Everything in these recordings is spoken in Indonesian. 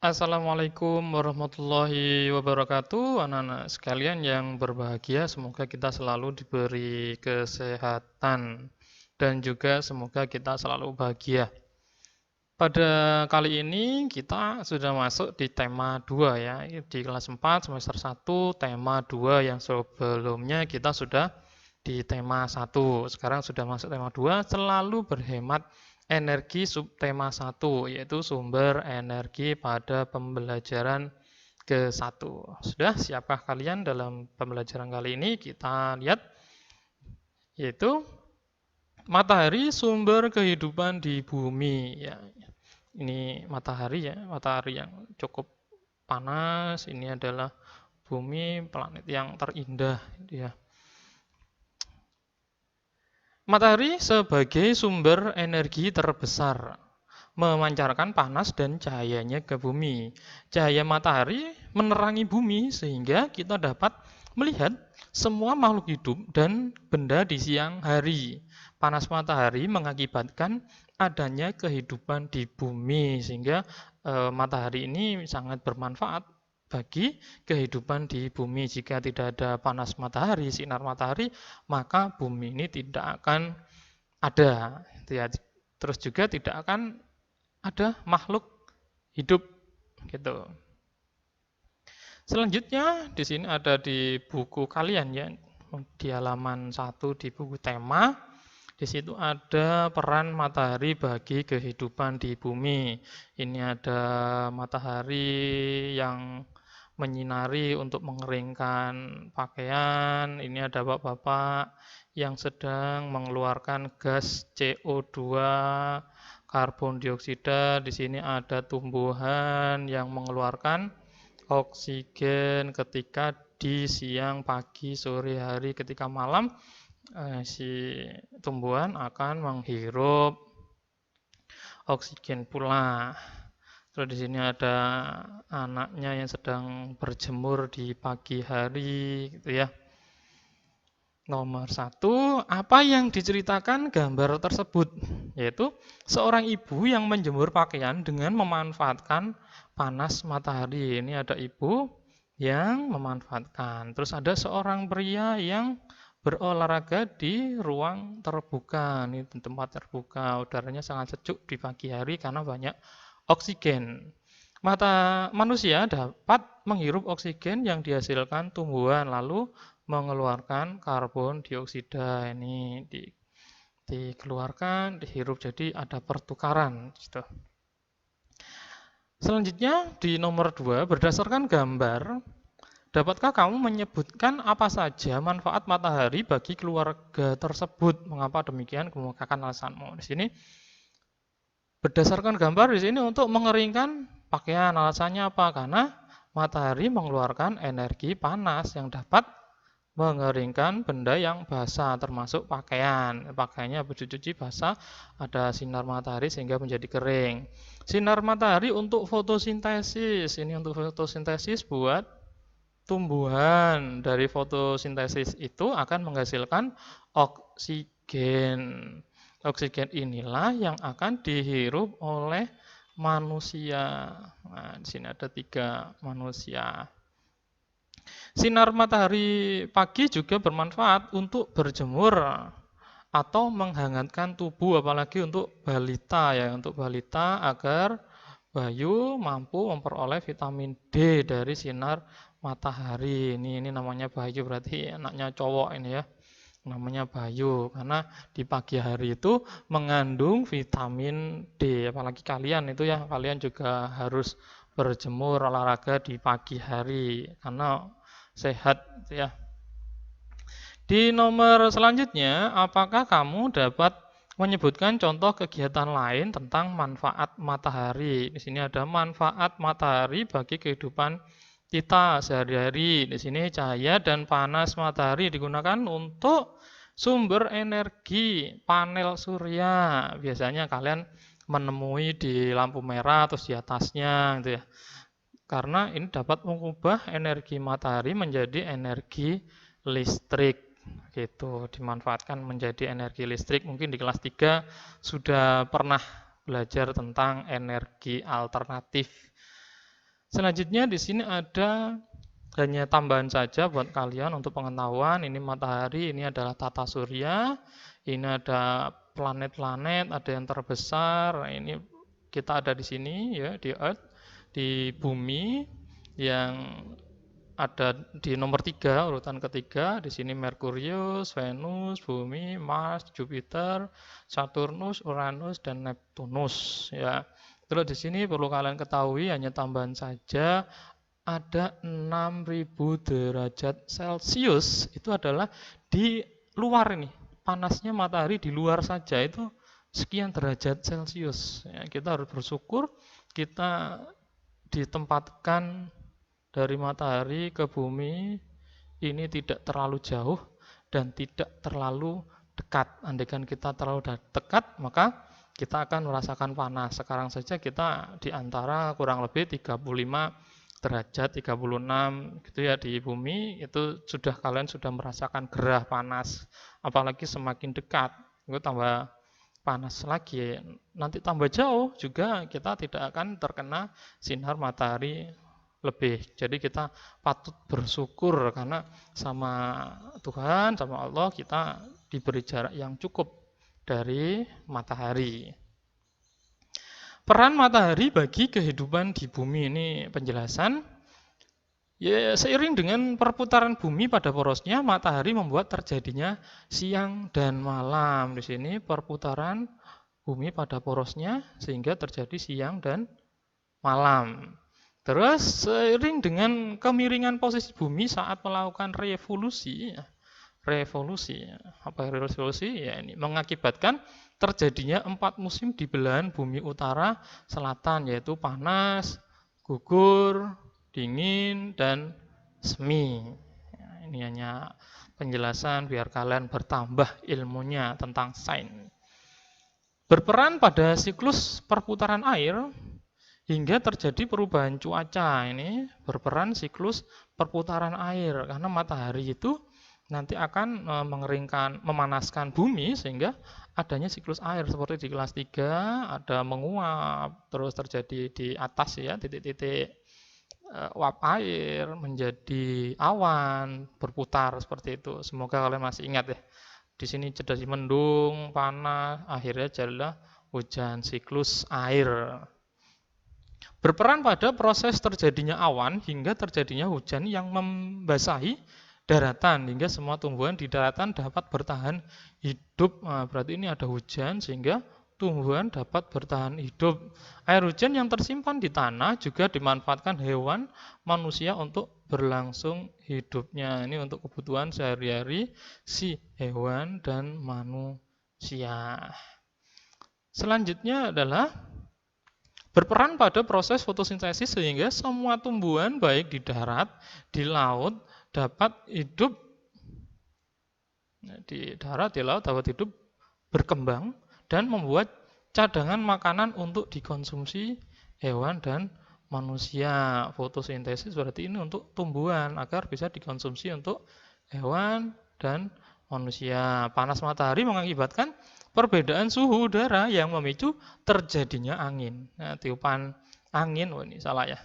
Assalamualaikum warahmatullahi wabarakatuh, anak-anak sekalian yang berbahagia. Semoga kita selalu diberi kesehatan dan juga semoga kita selalu bahagia. Pada kali ini kita sudah masuk di tema 2 ya, di kelas 4 semester 1 tema 2 yang sebelumnya kita sudah di tema 1. Sekarang sudah masuk tema 2, selalu berhemat energi subtema 1, yaitu sumber energi pada pembelajaran ke-1. Sudah siapkah kalian dalam pembelajaran kali ini? Kita lihat, yaitu matahari sumber kehidupan di bumi. Ya, ini matahari ya, matahari yang cukup panas. Ini adalah bumi, planet yang terindah, ya. Matahari sebagai sumber energi terbesar, memancarkan panas dan cahayanya ke bumi. Cahaya matahari menerangi bumi sehingga kita dapat melihat semua makhluk hidup dan benda di siang hari. Panas matahari mengakibatkan adanya kehidupan di bumi sehingga matahari ini sangat bermanfaat bagi kehidupan di bumi. Jika tidak ada panas matahari, sinar matahari, maka bumi ini tidak akan ada. Terus juga tidak akan ada makhluk hidup gitu. Selanjutnya di sini ada di buku kalian ya, di halaman 1 di buku tema. Di situ ada peran matahari bagi kehidupan di bumi. Ini ada matahari yang menyinari untuk mengeringkan pakaian. Ini ada bapak-bapak yang sedang mengeluarkan gas CO2, karbon dioksida. Di sini ada tumbuhan yang mengeluarkan oksigen ketika di siang, pagi, sore hari, ketika malam si tumbuhan akan menghirup oksigen pula. Terus di sini ada anaknya yang sedang berjemur di pagi hari, gitu ya. Nomor 1, apa yang diceritakan gambar tersebut? Yaitu seorang ibu yang menjemur pakaian dengan memanfaatkan panas matahari. Ini ada ibu yang memanfaatkan. Terus ada seorang pria yang berolahraga di ruang terbuka. Ini tempat terbuka, udaranya sangat sejuk di pagi hari karena banyak oksigen. Manusia dapat menghirup oksigen yang dihasilkan tumbuhan lalu mengeluarkan karbon dioksida. Ini dikeluarkan, dihirup, jadi ada pertukaran gitu. Selanjutnya di nomor 2, berdasarkan gambar, dapatkah kamu menyebutkan apa saja manfaat matahari bagi keluarga tersebut? Mengapa demikian? Kemukakan alasanmu. Di sini berdasarkan gambar di sini untuk mengeringkan pakaian. Alasannya apa? Karena matahari mengeluarkan energi panas yang dapat mengeringkan benda yang basah, termasuk pakaian. Pakaiannya dicuci basah, ada sinar matahari sehingga menjadi kering. Sinar matahari untuk fotosintesis. Ini untuk fotosintesis buat tumbuhan. Dari fotosintesis itu akan menghasilkan oksigen. Oksigen inilah yang akan dihirup oleh manusia. Nah, di sini ada 3 manusia. Sinar matahari pagi juga bermanfaat untuk berjemur atau menghangatkan tubuh, apalagi untuk balita ya, untuk balita agar bayu mampu memperoleh vitamin D dari sinar matahari. Ini namanya Bayu, berarti anaknya cowok ini ya. Namanya Bayu karena di pagi hari itu mengandung vitamin D. Apalagi kalian itu ya, kalian juga harus berjemur, olahraga di pagi hari karena sehat ya. Di nomor selanjutnya, apakah kamu dapat menyebutkan contoh kegiatan lain tentang manfaat matahari? Di sini ada manfaat matahari bagi kehidupan kita sehari-hari. Di sini cahaya dan panas matahari digunakan untuk sumber energi panel surya. Biasanya kalian menemui di lampu merah atau di atasnya gitu ya. Karena ini dapat mengubah energi matahari menjadi energi listrik. Gitu, dimanfaatkan menjadi energi listrik. Mungkin di kelas 3 sudah pernah belajar tentang energi alternatif. Selanjutnya di sini ada hanya tambahan saja buat kalian untuk pengetahuan. Ini matahari, ini adalah tata surya, ini ada planet-planet, ada yang terbesar. Nah, ini kita ada di sini ya, di Earth, di bumi yang ada di nomor 3, urutan ketiga. Di sini Merkurius, Venus, Bumi, Mars, Jupiter, Saturnus, Uranus, dan Neptunus. Ya. Terus di sini perlu kalian ketahui, hanya tambahan saja, ada 6.000 derajat Celcius. Itu adalah di luar ini. Panasnya matahari di luar saja itu sekian derajat Celcius. Ya, kita harus bersyukur kita ditempatkan dari matahari ke bumi ini tidak terlalu jauh dan tidak terlalu dekat. Andaikan kita terlalu dekat, maka kita akan merasakan panas. Sekarang saja kita di antara kurang lebih 35 derajat, 36 gitu ya di bumi, itu kalian sudah merasakan gerah panas. Apalagi semakin dekat, itu tambah panas lagi. Nanti tambah jauh juga kita tidak akan terkena sinar matahari lebih. Jadi kita patut bersyukur karena sama Tuhan, sama Allah kita diberi jarak yang cukup dari matahari. Peran matahari bagi kehidupan di bumi ini penjelasan. Ya, seiring dengan perputaran bumi pada porosnya, matahari membuat terjadinya siang dan malam. Di sini perputaran bumi pada porosnya sehingga terjadi siang dan malam. Terus seiring dengan kemiringan posisi bumi saat melakukan revolusi, apa revolusi? Ya ini mengakibatkan terjadinya 4 musim di belahan bumi utara selatan, yaitu panas, gugur, dingin, dan semi. Ya, ini hanya penjelasan biar kalian bertambah ilmunya tentang sains. Berperan pada siklus perputaran air hingga terjadi perubahan cuaca. Ini berperan siklus perputaran air karena matahari itu nanti akan mengeringkan, memanaskan bumi sehingga adanya siklus air seperti di kelas 3 ada menguap, terus terjadi di atas ya titik-titik uap air menjadi awan berputar seperti itu. Semoga kalian masih ingat ya. Di sini jadi mendung, panas, akhirnya jadilah hujan, siklus air. Berperan pada proses terjadinya awan hingga terjadinya hujan yang membasahi daratan hingga semua tumbuhan di daratan dapat bertahan hidup. Nah, berarti ini ada hujan sehingga tumbuhan dapat bertahan hidup. Air hujan yang tersimpan di tanah juga dimanfaatkan hewan, manusia untuk berlangsung hidupnya. Ini untuk kebutuhan sehari-hari si hewan dan manusia. Selanjutnya adalah berperan pada proses fotosintesis sehingga semua tumbuhan baik di darat, di laut dapat hidup di darat, di laut dapat hidup, berkembang dan membuat cadangan makanan untuk dikonsumsi hewan dan manusia. Fotosintesis berarti ini untuk tumbuhan agar bisa dikonsumsi untuk hewan dan manusia. Panas matahari mengakibatkan perbedaan suhu udara yang memicu terjadinya angin. Nah, tiupan angin, ini salah ya.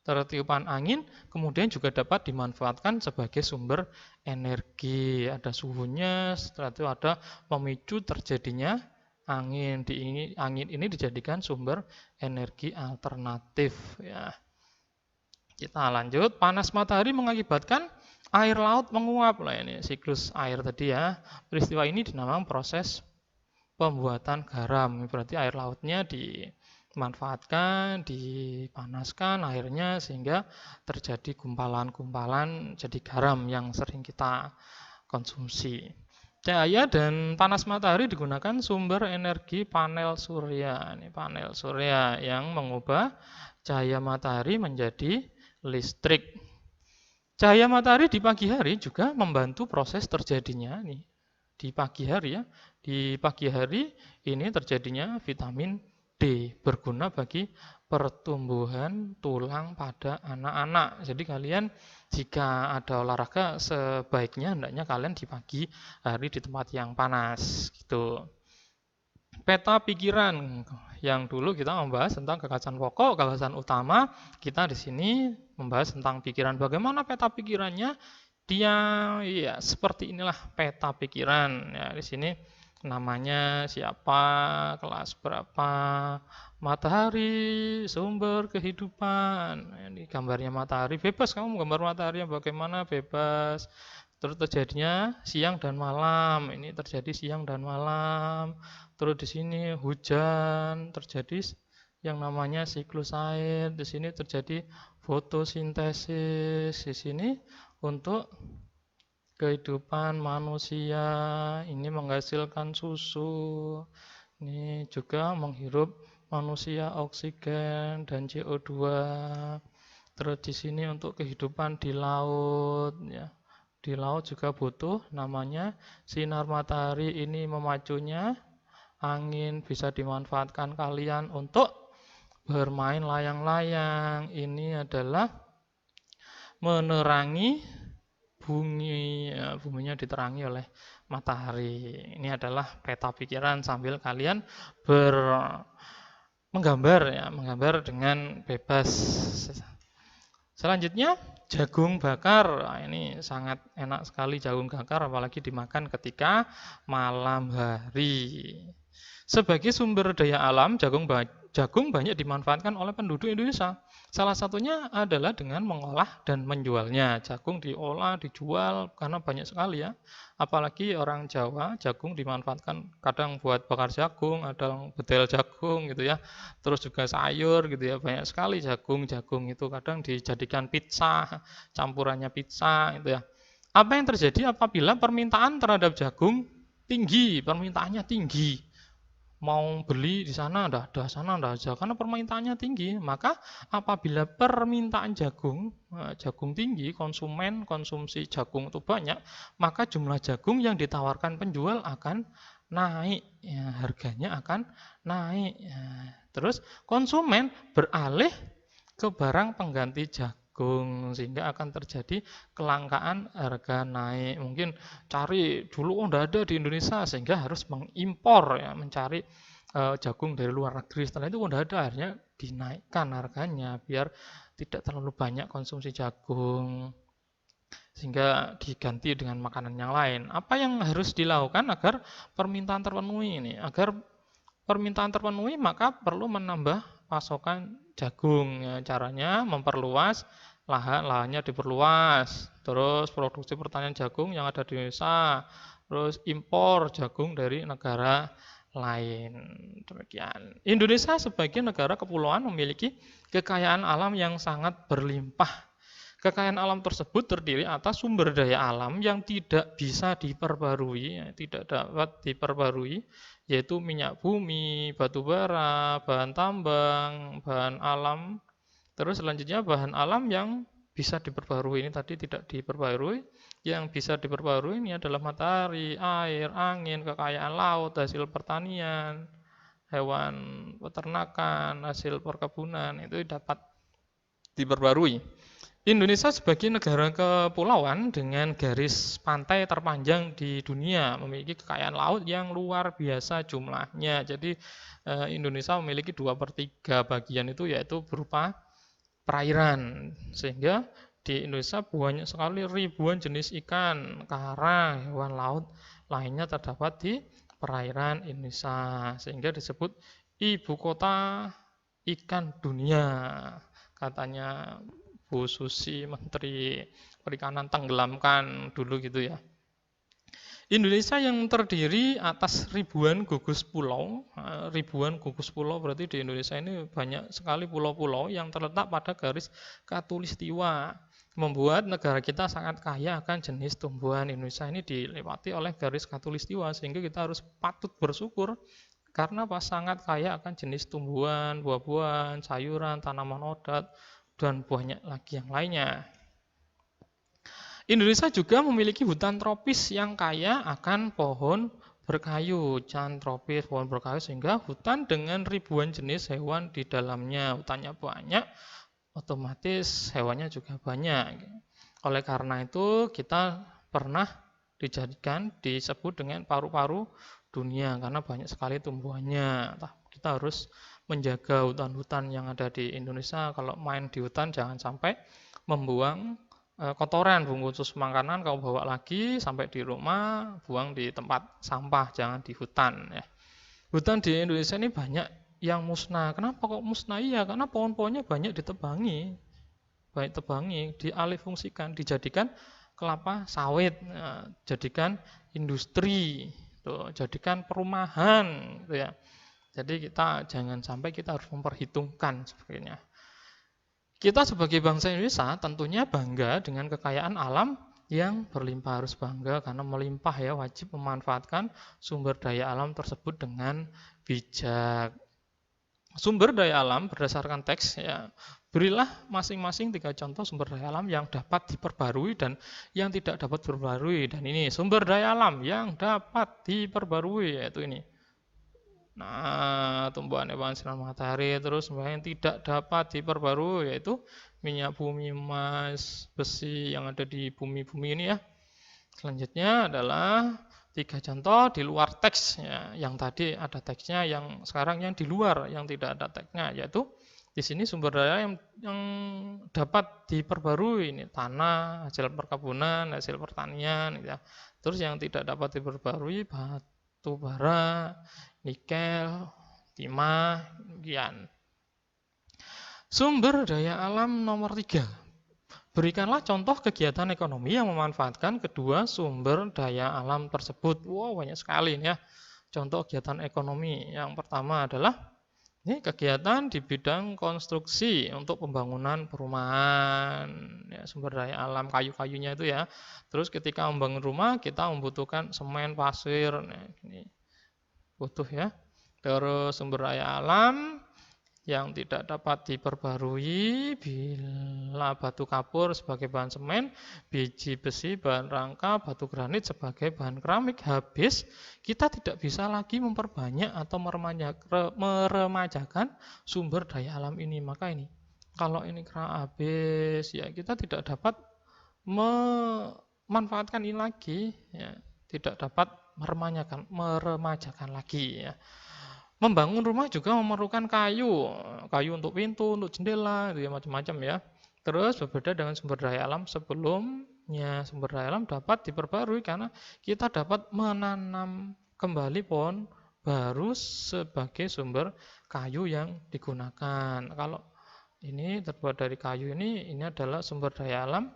Tertiupan angin kemudian juga dapat dimanfaatkan sebagai sumber energi. Ada suhunya, setelah itu ada memicu terjadinya angin. Angin ini dijadikan sumber energi alternatif. Ya. Kita lanjut. Panas matahari mengakibatkan air laut menguap. Lah ini siklus air tadi ya. Peristiwa ini dinamakan proses pembuatan garam. Berarti air lautnya dimanfaatkan, dipanaskan airnya sehingga terjadi gumpalan-gumpalan jadi garam yang sering kita konsumsi. Cahaya dan panas matahari digunakan sumber energi panel surya. Ini panel surya yang mengubah cahaya matahari menjadi listrik. Cahaya matahari di pagi hari juga membantu proses terjadinya nih di pagi hari ya. Di pagi hari ini terjadinya vitamin D berguna bagi pertumbuhan tulang pada anak-anak. Jadi kalian jika ada olahraga sebaiknya hendaknya kalian di pagi hari di tempat yang panas gitu. Peta pikiran. Yang dulu kita membahas tentang gagasan pokok, gagasan utama. Kita di sini membahas tentang pikiran. Bagaimana peta pikirannya? Dia ya seperti inilah peta pikiran. Ya, di sini namanya siapa, kelas berapa, matahari, sumber kehidupan. Ini gambarnya matahari, bebas kamu gambar matahari yang bagaimana, bebas. Terus terjadinya siang dan malam. Ini terjadi siang dan malam. Terus di sini hujan, terjadi yang namanya siklus air. Di sini terjadi fotosintesis. Di sini untuk kehidupan manusia ini menghasilkan susu. Ini juga menghirup manusia oksigen dan CO2. Terus di sini untuk kehidupan di laut ya. Di laut juga butuh namanya sinar matahari, ini memacunya angin, bisa dimanfaatkan kalian untuk bermain layang-layang. Ini adalah menerangi bumi, ya, buminya diterangi oleh matahari. Ini adalah peta pikiran sambil kalian menggambar dengan bebas. Selanjutnya jagung bakar. Nah, ini sangat enak sekali jagung bakar, apalagi dimakan ketika malam hari. Sebagai sumber daya alam, jagung banyak dimanfaatkan oleh penduduk Indonesia. Salah satunya adalah dengan mengolah dan menjualnya. Jagung diolah, dijual, karena banyak sekali ya. Apalagi orang Jawa, jagung dimanfaatkan kadang buat bakar jagung, ada bedel jagung gitu ya. Terus juga sayur gitu ya, banyak sekali jagung itu kadang dijadikan pizza, campurannya pizza gitu ya. Apa yang terjadi apabila permintaan terhadap jagung tinggi, permintaannya tinggi? Mau beli di sana ndak ada karena permintaannya tinggi. Maka apabila permintaan jagung tinggi, konsumsi jagung itu banyak, maka jumlah jagung yang ditawarkan penjual akan naik ya, harganya akan naik ya. Terus konsumen beralih ke barang pengganti jagung sehingga akan terjadi kelangkaan, harga naik. Mungkin cari dulu enggak ada di Indonesia sehingga harus mengimpor ya, mencari jagung dari luar negeri. Setelah itu enggak ada, akhirnya dinaikkan harganya biar tidak terlalu banyak konsumsi jagung sehingga diganti dengan makanan yang lain. Apa yang harus dilakukan agar permintaan terpenuhi ini? Agar permintaan terpenuhi maka perlu menambah pasokan jagung ya. Caranya memperluas lahannya diperluas, terus produksi pertanian jagung yang ada di Indonesia, terus impor jagung dari negara lain. Demikian. Indonesia sebagai negara kepulauan memiliki kekayaan alam yang sangat berlimpah. Kekayaan alam tersebut terdiri atas sumber daya alam yang tidak bisa diperbarui, tidak dapat diperbarui, yaitu minyak bumi, batu bara, bahan tambang, bahan alam. Terus selanjutnya bahan alam yang bisa diperbarui, ini tadi tidak diperbarui. Yang bisa diperbarui ini adalah matahari, air, angin, kekayaan laut, hasil pertanian, hewan peternakan, hasil perkebunan, itu dapat diperbarui. Indonesia sebagai negara kepulauan dengan garis pantai terpanjang di dunia, memiliki kekayaan laut yang luar biasa jumlahnya. Jadi Indonesia memiliki 2/3 bagian itu yaitu berupa perairan. Sehingga di Indonesia banyak sekali ribuan jenis ikan, karang, hewan laut lainnya terdapat di perairan Indonesia. Sehingga disebut ibu kota ikan dunia. Katanya Bu Susi, Menteri Perikanan, tenggelamkan dulu gitu ya. Indonesia yang terdiri atas ribuan gugus pulau. Ribuan gugus pulau berarti di Indonesia ini banyak sekali pulau-pulau yang terletak pada garis khatulistiwa. Membuat negara kita sangat kaya akan jenis tumbuhan. Indonesia ini dilewati oleh garis khatulistiwa sehingga kita harus patut bersyukur karena sangat kaya akan jenis tumbuhan, buah-buahan, sayuran, tanaman odat, dan banyak lagi yang lainnya. Indonesia juga memiliki hutan tropis yang kaya akan pohon berkayu. Hutan tropis, pohon berkayu, sehingga hutan dengan ribuan jenis hewan di dalamnya. Hutannya banyak, otomatis hewannya juga banyak. Oleh karena itu kita pernah disebut dengan paru-paru dunia karena banyak sekali tumbuhannya. Kita harus menjaga hutan-hutan yang ada di Indonesia. Kalau main di hutan jangan sampai membuang kotoran, bungkus makanan kamu bawa lagi sampai di rumah, buang di tempat sampah, jangan di hutan ya. Hutan di Indonesia ini banyak yang musnah. Kenapa kok musnah? Iya, karena pohon-pohonnya banyak ditebangi. Banyak tebangi, dialihfungsikan, dijadikan kelapa sawit, jadikan industri, tuh, jadikan perumahan, gitu ya. Jadi kita jangan sampai kita harus memperhitungkan sebagainya. Kita sebagai bangsa Indonesia tentunya bangga dengan kekayaan alam yang berlimpah, harus bangga karena melimpah ya, wajib memanfaatkan sumber daya alam tersebut dengan bijak. Sumber daya alam berdasarkan teks ya, berilah masing-masing 3 contoh sumber daya alam yang dapat diperbarui dan yang tidak dapat diperbarui. Dan ini sumber daya alam yang dapat diperbarui, yaitu ini. Nah, tumbuhan hewan sinar matahari, terus yang tidak dapat diperbarui yaitu minyak bumi, emas, besi yang ada di bumi-bumi ini ya. Selanjutnya adalah 3 contoh di luar teks ya. Yang tadi ada teksnya, yang sekarang yang di luar yang tidak ada teksnya, yaitu di sini sumber daya yang dapat diperbarui ini tanah, hasil perkebunan, hasil pertanian ya. Terus yang tidak dapat diperbarui batu bara, nikel, timah, demikian. Sumber daya alam nomor 3. Berikanlah contoh kegiatan ekonomi yang memanfaatkan kedua sumber daya alam tersebut. Wow, banyak sekali nih ya. Contoh kegiatan ekonomi. Yang pertama adalah ini kegiatan di bidang konstruksi untuk pembangunan perumahan. Ya, sumber daya alam kayu-kayunya itu ya. Terus ketika membangun rumah kita membutuhkan semen, pasir. Nah, ini butuh ya. Terus sumber daya alam yang tidak dapat diperbarui bila batu kapur sebagai bahan semen, biji besi bahan rangka, batu granit sebagai bahan keramik habis, kita tidak bisa lagi memperbanyak atau meremajakan sumber daya alam ini. Maka ini, kalau ini habis, ya kita tidak dapat memanfaatkan ini lagi, ya, tidak dapat meremajakan lagi, ya. Membangun rumah juga memerlukan kayu untuk pintu, untuk jendela, gitu ya, macam-macam ya. Terus berbeda dengan sumber daya alam sebelumnya, sumber daya alam dapat diperbarui karena kita dapat menanam kembali pohon baru sebagai sumber kayu yang digunakan. Kalau ini terbuat dari kayu ini adalah sumber daya alam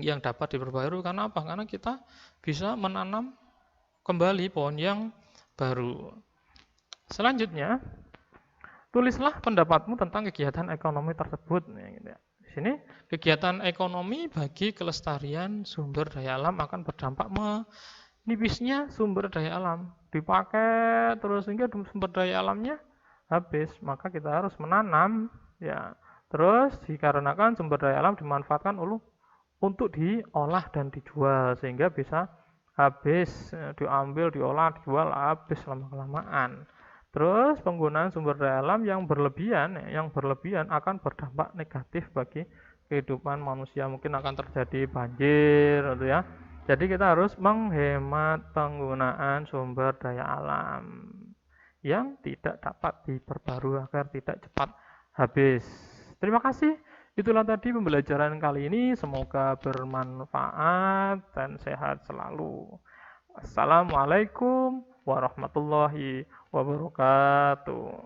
yang dapat diperbarui karena apa? Karena kita bisa menanam kembali pohon yang baru. Selanjutnya, tulislah pendapatmu tentang kegiatan ekonomi tersebut. Di sini, kegiatan ekonomi bagi kelestarian sumber daya alam akan berdampak menipisnya sumber daya alam. Dipakai terus sehingga sumber daya alamnya habis, maka kita harus menanam. Ya, terus dikarenakan sumber daya alam dimanfaatkan untuk diolah dan dijual sehingga bisa habis, diambil, diolah, dijual, habis lama-kelamaan. Terus penggunaan sumber daya alam yang berlebihan akan berdampak negatif bagi kehidupan manusia. Mungkin akan terjadi banjir, gitu ya. Jadi kita harus menghemat penggunaan sumber daya alam yang tidak dapat diperbarui agar tidak cepat habis. Terima kasih. Itulah tadi pembelajaran kali ini. Semoga bermanfaat dan sehat selalu. Assalamualaikum warahmatullahi wabarakatuh.